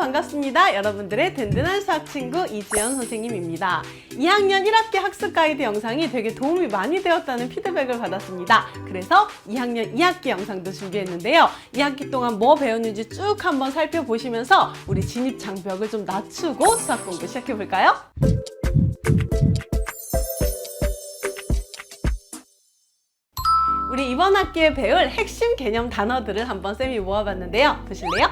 반갑습니다. 여러분들의 든든한 수학 친구 이지연 선생님입니다. 2학년 1학기 학습 가이드 영상이 되게 도움이 많이 되었다는 피드백을 받았습니다. 그래서 2학년 2학기 영상도 준비했는데요. 2학기 동안 뭐 배웠는지 쭉 한번 살펴보시면서 우리 진입 장벽을 좀 낮추고 수학 공부 시작해볼까요? 우리 이번 학기에 배울 핵심 개념 단어들을 한번 쌤이 모아봤는데요. 보실래요?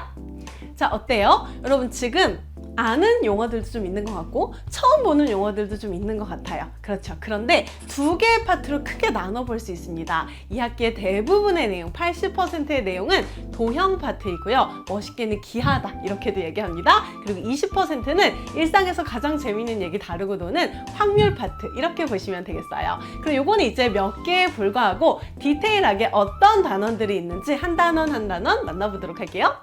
자, 어때요? 여러분 지금 아는 용어들도 좀 있는 것 같고 처음 보는 용어들도 좀 있는 것 같아요. 그렇죠. 그런데 두 개의 파트로 크게 나눠볼 수 있습니다. 이 학기의 대부분의 내용, 80%의 내용은 도형 파트이고요. 멋있게는 기하다 이렇게도 얘기합니다. 그리고 20%는 일상에서 가장 재미있는 얘기 다루고 노는 확률 파트 이렇게 보시면 되겠어요. 그럼 요거는 이제 몇 개에 불과하고 디테일하게 어떤 단원들이 있는지 한 단원 한 단원 만나보도록 할게요.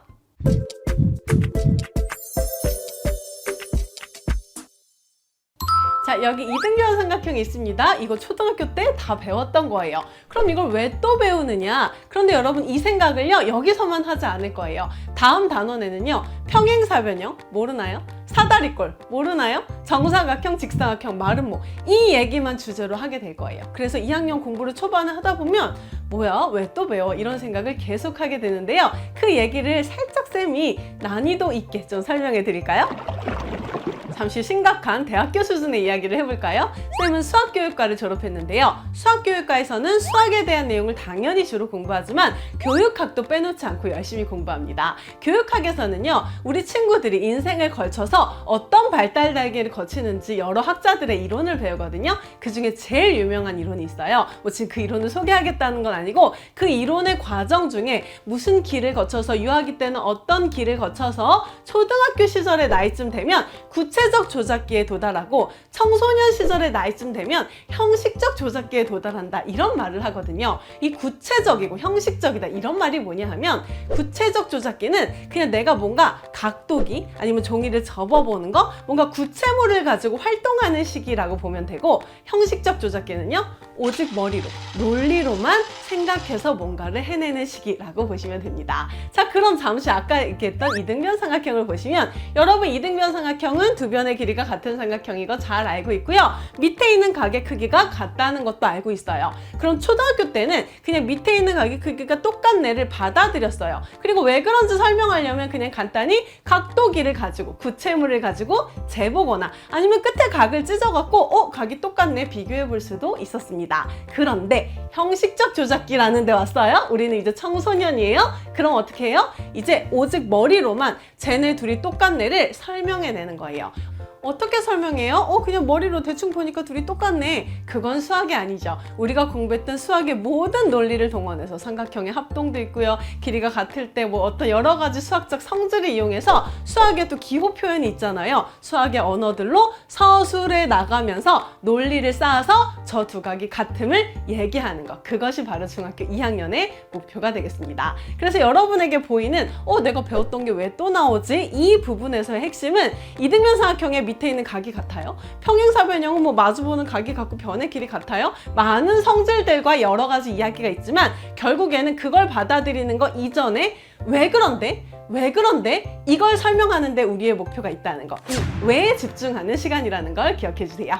자, 여기 이등변 삼각형이 있습니다. 이거 초등학교 때 다 배웠던 거예요. 그럼 이걸 왜 또 배우느냐? 그런데 여러분 이 생각을요, 여기서만 하지 않을 거예요. 다음 단원에는요, 평행사변형 모르나요? 사다리꼴 모르나요? 정사각형, 직사각형, 마름모 이 얘기만 주제로 하게 될 거예요. 그래서 2학년 공부를 초반에 하다 보면 뭐야? 왜 또 배워? 이런 생각을 계속 하게 되는데요. 그 얘기를 살짝 쌤이 난이도 있게 좀 설명해 드릴까요? 잠시 심각한 대학교 수준의 이야기를 해볼까요? 쌤은 수학교육과를 졸업했는데요. 수학교육과에서는 수학에 대한 내용을 당연히 주로 공부하지만 교육학도 빼놓지 않고 열심히 공부합니다. 교육학에서는요, 우리 친구들이 인생을 걸쳐서 어떤 발달 단계를 거치는지 여러 학자들의 이론을 배우거든요. 그 중에 제일 유명한 이론이 있어요. 뭐 지금 그 이론을 소개하겠다는 건 아니고 그 이론의 과정 중에 무슨 길을 거쳐서 유아기 때는 어떤 길을 거쳐서 초등학교 시절의 나이쯤 되면 구체적 조작기에 도달하고 청소년 시절의 나이쯤 되면 형식적 조작기에 도달한다 이런 말을 하거든요. 이 구체적이고 형식적이다 이런 말이 뭐냐 하면 구체적 조작기는 그냥 내가 뭔가 각도기 아니면 종이를 접어보는 거 뭔가 구체물을 가지고 활동하는 시기라고 보면 되고 형식적 조작기는요 오직 머리로 논리로만 생각해서 뭔가를 해내는 시기라고 보시면 됩니다. 자, 그럼 잠시 아까 얘기했던 이등변 삼각형을 보시면 여러분 이등변 삼각형은 두 변의 길이가 같은 삼각형인 거 잘 알고 있고요. 밑에 있는 각의 크기가 같다는 것도 알고 있어요. 그럼 초등학교 때는 그냥 밑에 있는 각의 크기가 똑같네를 받아들였어요. 그리고 왜 그런지 설명하려면 그냥 간단히 각도기를 가지고 구체물을 가지고 재보거나 아니면 끝에 각을 찢어갖고 각이 똑같네 비교해 볼 수도 있었습니다. 그런데 형식적 조작기라는 데 왔어요. 우리는 이제 청소년이에요. 그럼 어떻게 해요? 이제 오직 머리로만 쟤네 둘이 똑같네를 설명해내는 거예요. 어떻게 설명해요? 그냥 머리로 대충 보니까 둘이 똑같네. 그건 수학이 아니죠. 우리가 공부했던 수학의 모든 논리를 동원해서 삼각형의 합동도 있고요. 길이가 같을 때 뭐 어떤 여러 가지 수학적 성질을 이용해서 수학에 또 기호 표현이 있잖아요. 수학의 언어들로 서술해 나가면서 논리를 쌓아서 저 두 각이 같음을 얘기하는 것. 그것이 바로 중학교 2학년의 목표가 되겠습니다. 그래서 여러분에게 보이는 내가 배웠던 게 왜 또 나오지? 이 부분에서의 핵심은 이등변 삼각형의 밑에 있는 각이 같아요. 평행사변형은 뭐 마주보는 각이 같고 변의 길이 같아요. 많은 성질들과 여러 가지 이야기가 있지만 결국에는 그걸 받아들이는 거 이전에 왜 그런데? 왜 그런데? 이걸 설명하는데 우리의 목표가 있다는 거. 왜에 집중하는 시간이라는 걸 기억해 주세요.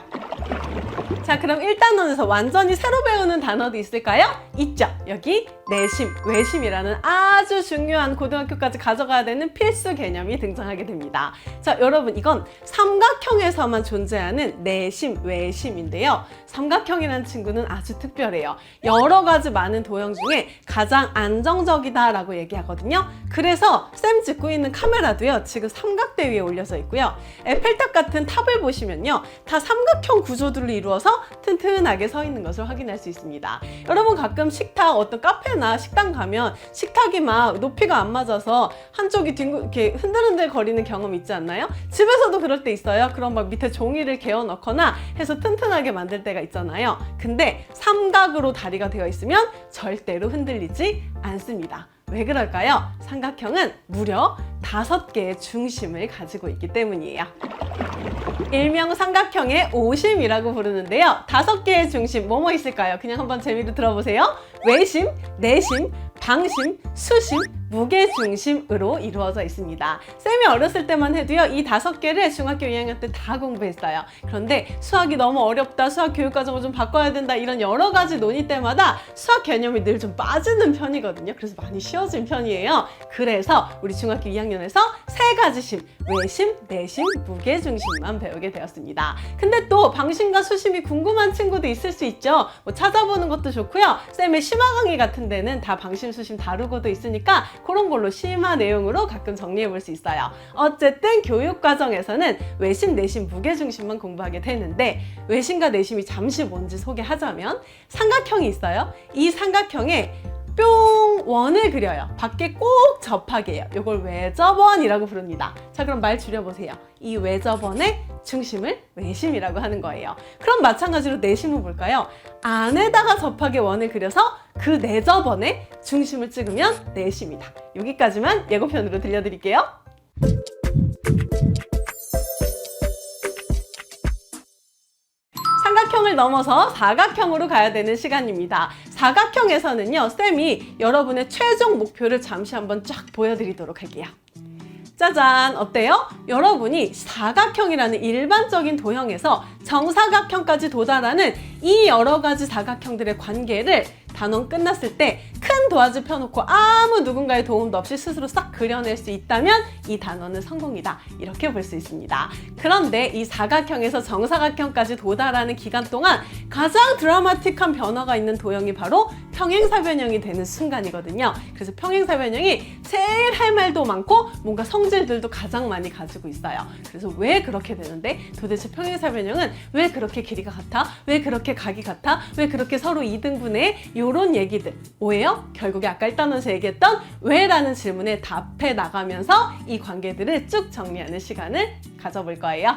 자, 그럼 1단원에서 완전히 새로 배우는 단어도 있을까요? 있죠. 여기 내심, 외심이라는 아주 중요한 고등학교까지 가져가야 되는 필수 개념이 등장하게 됩니다. 자, 여러분 이건 삼각형에서만 존재하는 내심, 외심인데요. 삼각형이라는 친구는 아주 특별해요. 여러 가지 많은 도형 중에 가장 안정적이다라고 얘기하거든요. 그래서 쌤 찍고 있는 카메라도요. 지금 삼각대 위에 올려져 있고요. 에펠탑 같은 탑을 보시면요. 다 삼각형 구조들을 이루어서 튼튼하게 서 있는 것을 확인할 수 있습니다. 여러분 가끔 식탁 어떤 카페나 식당 가면 식탁이 막 높이가 안 맞아서 한쪽이 이렇게 흔들흔들 거리는 경험 있지 않나요? 집에서도 그럴 때 있어요. 그럼 막 밑에 종이를 개어 넣거나 해서 튼튼하게 만들 때가 있잖아요. 근데 삼각으로 다리가 되어 있으면 절대로 흔들리지 않습니다. 왜 그럴까요? 삼각형은 무려 5개의 중심을 가지고 있기 때문이에요. 일명 삼각형의 오심이라고 부르는데요. 5개의 중심 뭐뭐 있을까요? 그냥 한번 재미로 들어보세요. 외심, 내심, 방심, 수심, 무게중심으로 이루어져 있습니다. 쌤이 어렸을 때만 해도요, 이 5개를 중학교 2학년 때 다 공부했어요. 그런데 수학이 너무 어렵다, 수학 교육과정을 좀 바꿔야 된다, 이런 여러 가지 논의 때마다 수학 개념이 늘 좀 빠지는 편이거든요. 그래서 많이 쉬워진 편이에요. 그래서 우리 중학교 2학년에서 3가지 심, 외심, 내심, 무게중심만 배우게 되었습니다. 근데 또 방심과 수심이 궁금한 친구도 있을 수 있죠. 뭐 찾아보는 것도 좋고요. 쌤의 심화 강의 같은 데는 다 방심, 수심 다루고도 있으니까 그런 걸로 심화 내용으로 가끔 정리해 볼 수 있어요. 어쨌든 교육 과정에서는 외심, 내심, 무게중심만 공부하게 되는데, 외심과 내심이 잠시 뭔지 소개하자면, 삼각형이 있어요. 이 삼각형에 뿅 원을 그려요. 밖에 꼭 접하게 해요. 이걸 외접원이라고 부릅니다. 자, 그럼 말 줄여보세요. 이 외접원의 중심을 외심이라고 하는 거예요. 그럼 마찬가지로 내심은 뭘까요? 안에다가 접하게 원을 그려서 그 내접원의 중심을 찍으면 내심이다. 여기까지만 예고편으로 들려드릴게요. 삼각형을 넘어서 사각형으로 가야 되는 시간입니다. 사각형에서는요, 쌤이 여러분의 최종 목표를 잠시 한번 쫙 보여드리도록 할게요. 짜잔! 어때요? 여러분이 사각형이라는 일반적인 도형에서 정사각형까지 도달하는 이 여러 가지 사각형들의 관계를 단원 끝났을 때 큰 도화지 펴놓고 아무 누군가의 도움도 없이 스스로 싹 그려낼 수 있다면 이 단원은 성공이다. 이렇게 볼 수 있습니다. 그런데 이 사각형에서 정사각형까지 도달하는 기간 동안 가장 드라마틱한 변화가 있는 도형이 바로 평행사변형이 되는 순간이거든요. 그래서 평행사변형이 제일 할 말도 많고 뭔가 성질들도 가장 많이 가지고 있어요. 그래서 왜 그렇게 되는데, 도대체 평행사변형은 왜 그렇게 길이가 같아? 왜 그렇게 각이 같아? 왜 그렇게 서로 2등분해? 이런 얘기들. 뭐예요? 결국에 아까 1단원에서 얘기했던 왜라는 질문에 답해 나가면서 이 관계들을 쭉 정리하는 시간을 가져볼 거예요.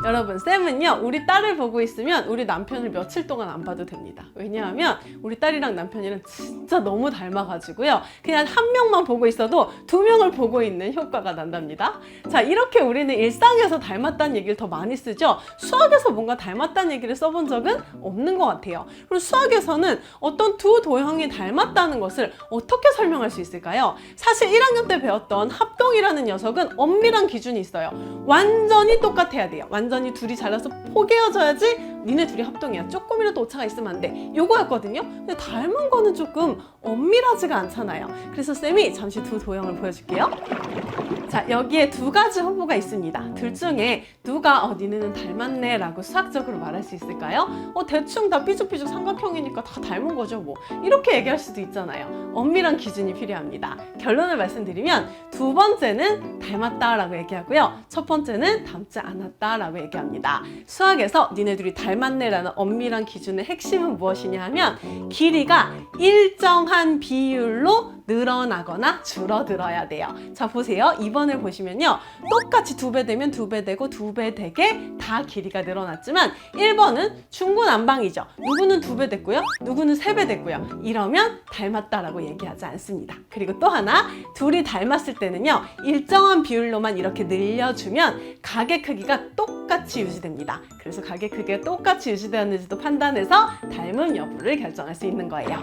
여러분, 쌤은요, 우리 딸을 보고 있으면 우리 남편을 며칠 동안 안 봐도 됩니다. 왜냐하면 우리 딸이랑 남편이랑 진짜 너무 닮아가지고요, 그냥 한 명만 보고 있어도 2명을 보고 있는 효과가 난답니다. 자, 이렇게 우리는 일상에서 닮았다는 얘기를 더 많이 쓰죠. 수학에서 뭔가 닮았다는 얘기를 써본 적은 없는 것 같아요. 그리고 수학에서는 어떤 두 도형이 닮았다는 것을 어떻게 설명할 수 있을까요? 사실 1학년 때 배웠던 합동이라는 녀석은 엄밀한 기준이 있어요. 완전히 똑같아야 돼요. 완전히 둘이 잘라서 포개어져야지 니네 둘이 합동이야. 조금이라도 오차가 있으면 안 돼. 요거였거든요. 근데 닮은 거는 조금 엄밀하지가 않잖아요. 그래서 쌤이 잠시 두 도형을 보여줄게요. 자, 여기에 2가지 후보가 있습니다. 둘 중에 누가 니네는 닮았네 라고 수학적으로 말할 수 있을까요? 대충 다 삐죽삐죽 삼각형이니까 다 닮은 거죠 뭐. 이렇게 얘기할 수도 있잖아요. 엄밀한 기준이 필요합니다. 결론을 말씀드리면, 2번째는 닮았다라고 얘기하고요, 첫 번째는 닮지 않았다라고 얘기합니다. 수학에서 니네 둘이 닮았네라는 엄밀한 기준의 핵심은 무엇이냐 하면, 길이가 일정한 비율로 늘어나거나 줄어들어야 돼요. 자, 보세요. 2번을 보시면요, 똑같이 2배 되면 2배 되고 2배 되게 다 길이가 늘어났지만 1번은 중구난방이죠. 누구는 2배 됐고요, 누구는 3배 됐고요. 이러면 닮았다라고 얘기하지 않습니다. 그리고 또 하나, 둘이 닮았을 때는요, 일정한 비율로만 이렇게 늘려주면 각의 크기가 똑같이 유지됩니다. 그래서 각의 크기가 똑같이 유지되었는지도 판단해서 닮음 여부를 결정할 수 있는 거예요.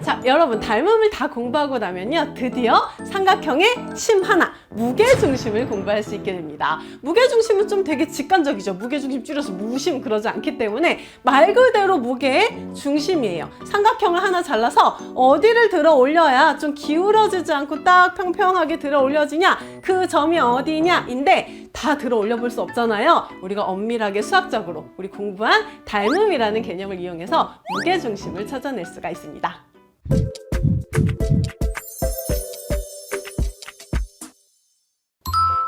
자, 여러분, 닮음을 다 공부하고 나면요, 드디어 삼각형의 심 하나, 무게중심을 공부할 수 있게 됩니다. 무게중심은 좀 되게 직관적이죠. 무게중심 줄여서 무심 그러지 않기 때문에 말 그대로 무게의 중심이에요. 삼각형을 하나 잘라서 어디를 들어 올려야 좀 기울어지지 않고 딱 평평하게 들어 올려지냐, 그 점이 어디냐인데 다 들어 올려볼 수 없잖아요. 우리가 엄밀하게 수학적으로 우리 공부한 닮음이라는 개념을 이용해서 무게중심을 찾아낼 수가 있습니다.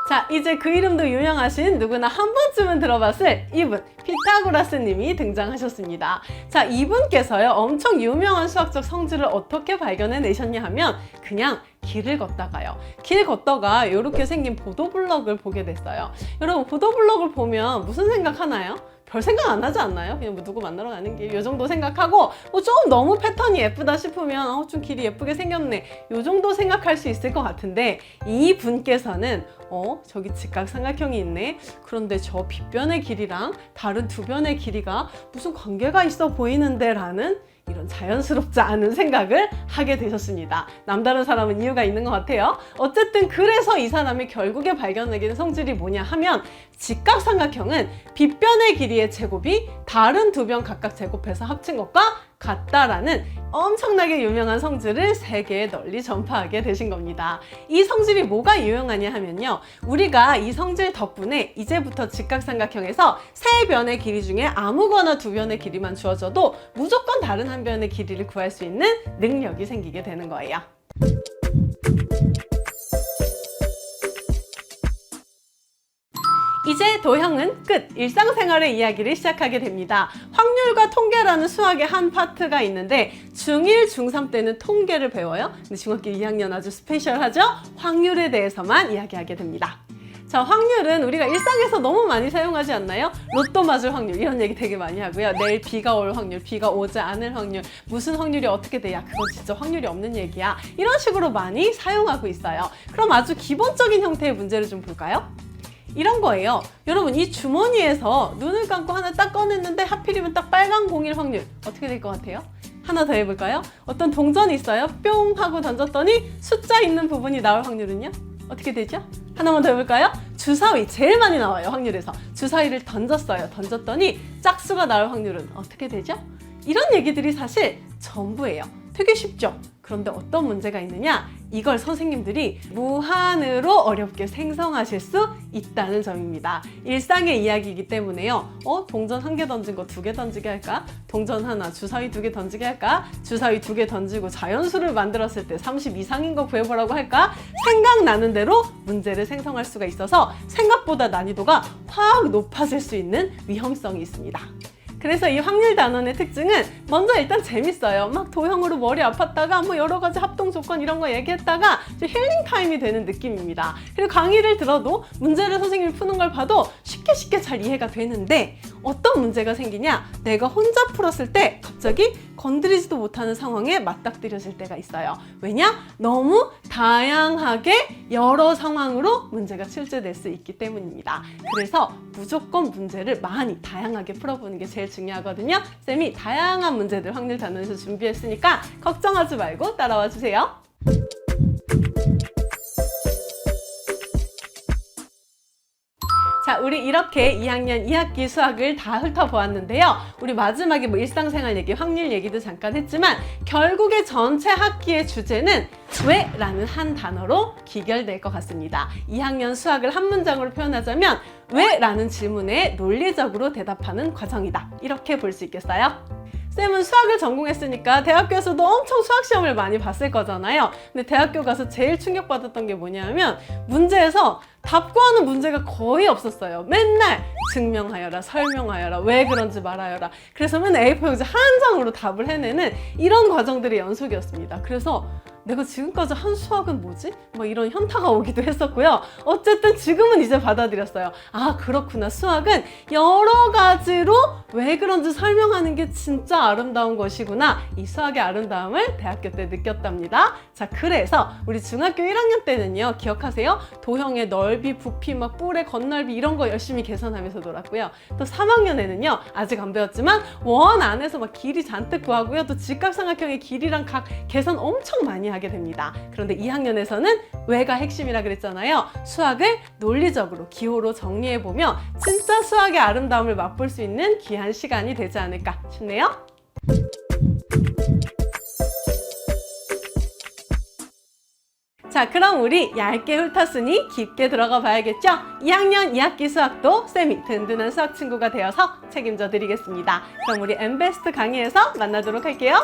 자, 이제 그 이름도 유명하신, 누구나 한 번쯤은 들어봤을 이분, 피타고라스 님이 등장하셨습니다. 자, 이분께서요, 엄청 유명한 수학적 성질을 어떻게 발견해내셨냐 하면 그냥 길을 걷다가요. 길 걷다가 이렇게 생긴 보도블럭을 보게 됐어요. 여러분 보도블럭을 보면 무슨 생각하나요? 별 생각 안 하지 않나요? 그냥 뭐 누구 만나러 가는 길 요 정도 생각하고 뭐 좀 너무 패턴이 예쁘다 싶으면 좀 길이 예쁘게 생겼네 요 정도 생각할 수 있을 것 같은데 이 분께서는 저기 직각삼각형이 있네. 그런데 저 빗변의 길이랑 다른 두 변의 길이가 무슨 관계가 있어 보이는데 라는 이런 자연스럽지 않은 생각을 하게 되셨습니다. 남다른 사람은 이유가 있는 것 같아요. 어쨌든 그래서 이 사람이 결국에 발견하게 된 성질이 뭐냐 하면 직각삼각형은 빗변의 길이의 제곱이 다른 두 변 각각 제곱해서 합친 것과 같다라는 엄청나게 유명한 성질을 세계에 널리 전파하게 되신 겁니다. 이 성질이 뭐가 유용하냐 하면요. 우리가 이 성질 덕분에 이제부터 직각삼각형에서 세 변의 길이 중에 아무거나 두 변의 길이만 주어져도 무조건 다른 한 변의 길이를 구할 수 있는 능력이 생기게 되는 거예요. 이제 도형은 끝! 일상생활의 이야기를 시작하게 됩니다. 확률과 통계라는 수학의 한 파트가 있는데 중1, 중3 때는 통계를 배워요. 근데 중학교 2학년 아주 스페셜하죠? 확률에 대해서만 이야기하게 됩니다. 자, 확률은 우리가 일상에서 너무 많이 사용하지 않나요? 로또 맞을 확률 이런 얘기 되게 많이 하고요. 내일 비가 올 확률, 비가 오지 않을 확률, 무슨 확률이 어떻게 돼야 그건 진짜 확률이 없는 얘기야. 이런 식으로 많이 사용하고 있어요. 그럼 아주 기본적인 형태의 문제를 좀 볼까요? 이런 거예요. 여러분 이 주머니에서 눈을 감고 하나 딱 꺼냈는데 하필이면 딱 빨간 공일 확률 어떻게 될 것 같아요? 하나 더 해볼까요? 어떤 동전이 있어요. 뿅 하고 던졌더니 숫자 있는 부분이 나올 확률은요? 어떻게 되죠? 하나만 더 해볼까요? 주사위 제일 많이 나와요. 확률에서 주사위를 던졌어요. 던졌더니 짝수가 나올 확률은 어떻게 되죠? 이런 얘기들이 사실 전부예요. 되게 쉽죠? 그런데 어떤 문제가 있느냐? 이걸 선생님들이 무한으로 어렵게 생성하실 수 있다는 점입니다. 일상의 이야기이기 때문에요. 동전 1개 던진 거 2개 던지게 할까? 동전 하나, 주사위 2개 던지게 할까? 주사위 2개 던지고 자연수를 만들었을 때 30 이상인 거 구해보라고 할까? 생각나는 대로 문제를 생성할 수가 있어서 생각보다 난이도가 확 높아질 수 있는 위험성이 있습니다. 그래서 이 확률 단원의 특징은 먼저 일단 재밌어요. 막 도형으로 머리 아팠다가 뭐 여러 가지 합동 조건 이런 거 얘기했다가 좀 힐링 타임이 되는 느낌입니다. 그리고 강의를 들어도 문제를 선생님이 푸는 걸 봐도 쉽게 잘 이해가 되는데 어떤 문제가 생기냐? 내가 혼자 풀었을 때 갑자기 건드리지도 못하는 상황에 맞닥뜨려질 때가 있어요. 왜냐? 너무 다양하게 여러 상황으로 문제가 출제될 수 있기 때문입니다. 그래서 무조건 문제를 많이 다양하게 풀어보는 게 제일 중요하거든요. 쌤이 다양한 문제들 확률 단원에서 준비했으니까 걱정하지 말고 따라와 주세요. 자, 우리 이렇게 2학년 2학기 수학을 다 훑어보았는데요. 우리 마지막에 뭐 일상생활 얘기, 확률 얘기도 잠깐 했지만 결국에 전체 학기의 주제는 왜? 라는 한 단어로 귀결될 것 같습니다. 2학년 수학을 한 문장으로 표현하자면 왜? 라는 질문에 논리적으로 대답하는 과정이다. 이렇게 볼 수 있겠어요? 쌤은 수학을 전공했으니까 대학교에서도 엄청 수학 시험을 많이 봤을 거잖아요. 근데 대학교 가서 제일 충격받았던 게 뭐냐면 문제에서 답 구하는 문제가 거의 없었어요. 맨날 증명하여라, 설명하여라, 왜 그런지 말하여라. 그래서 맨날 A4 용지 한 장으로 답을 해내는 이런 과정들의 연속이었습니다. 그래서 내가 지금까지 한 수학은 뭐지? 뭐 이런 현타가 오기도 했었고요. 어쨌든 지금은 이제 받아들였어요. 아, 그렇구나. 수학은 여러 가지로 왜 그런지 설명하는 게 진짜 아름다운 것이구나. 이 수학의 아름다움을 대학교 때 느꼈답니다. 자, 그래서 우리 중학교 1학년 때는요. 기억하세요? 도형의 넓이, 부피, 막 뿔의 건널비 이런 거 열심히 계산하면서 놀았고요. 또 3학년에는요. 아직 안 배웠지만 원 안에서 막 길이 잔뜩 구하고요. 또 직각삼각형의 길이랑 각 계산 엄청 많이 하게 됩니다. 그런데 2학년에서는 왜가 핵심이라 그랬잖아요. 수학을 논리적으로 기호로 정리해보면 진짜 수학의 아름다움을 맛볼 수 있는 귀한 시간이 되지 않을까 싶네요. 자, 그럼 우리 얇게 훑었으니 깊게 들어가 봐야겠죠? 2학년 2학기 수학도 쌤이 든든한 수학 친구가 되어서 책임져 드리겠습니다. 그럼 우리 엠베스트 강의에서 만나도록 할게요.